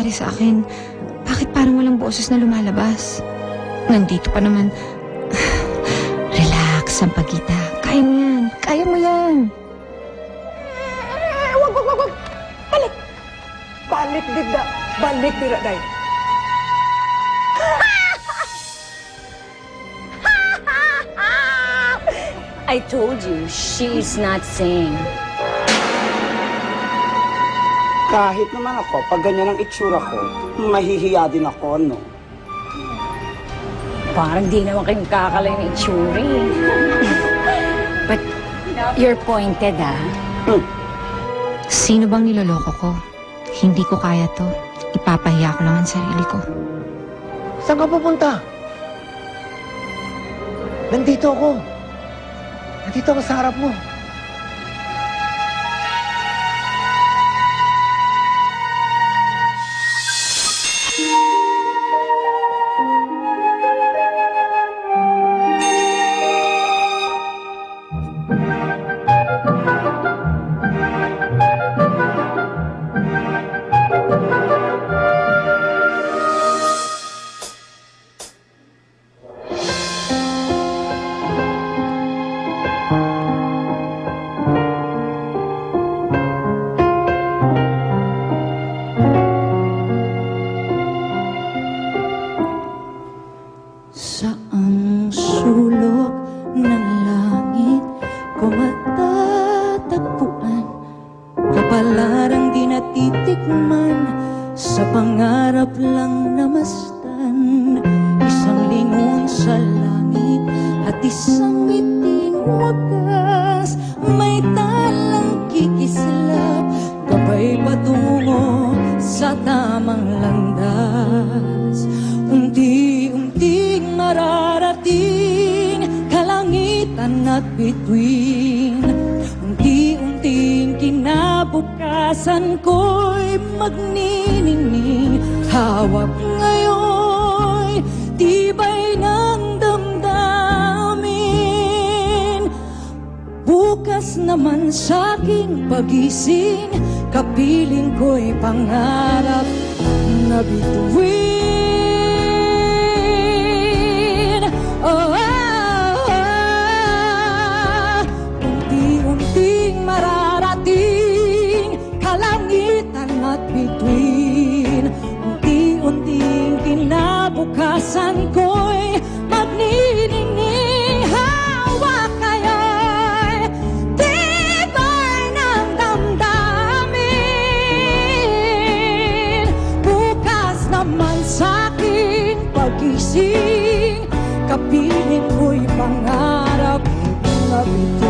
nangyayari sa akin? Bakit parang walang boses na lumalabas? Nandito pa naman. Relax, Sampaguita. Kaya mo yan. Kaya mo yan. Wag. Balik. Balik, Dida. Balik, Dida, day. I told you, she's not sane. Kahit naman ako, pag ganyan ang itsura ko, mahihiya din ako, no? Parang di naman kayong kakalay ng itsuri. But you're pointed, ah. Sino bang niloloko ko? Hindi ko kaya to. Ipapahiya ko lang ang sarili ko. Saan ka pupunta? Nandito ako. Nandito ako sa harap mo. Saang sulok ng langit ko matatagpuan kapalarang di natitikman sa pangarap lang namastan. Isang lingon sa langit at isang ngiting wagas, may talang kikislap gabay patungo sa tamang landas. Unti-unting mararating kalangitan at bituin. Unti-unting kinabukasan ko'y magniningning. Hawak ngayon tibay ng damdamin. Bukas naman sa aking pagising, kapiling ko'y pangarap na bituin. Unti-unting mararating kalangitan at bituin. Unti-unting kinabukasan ko'y magniningning. Hawak kayo'y tibay ng damdamin. Bukas naman sa aking pagising, kapiling ko'y pangarap na bituin.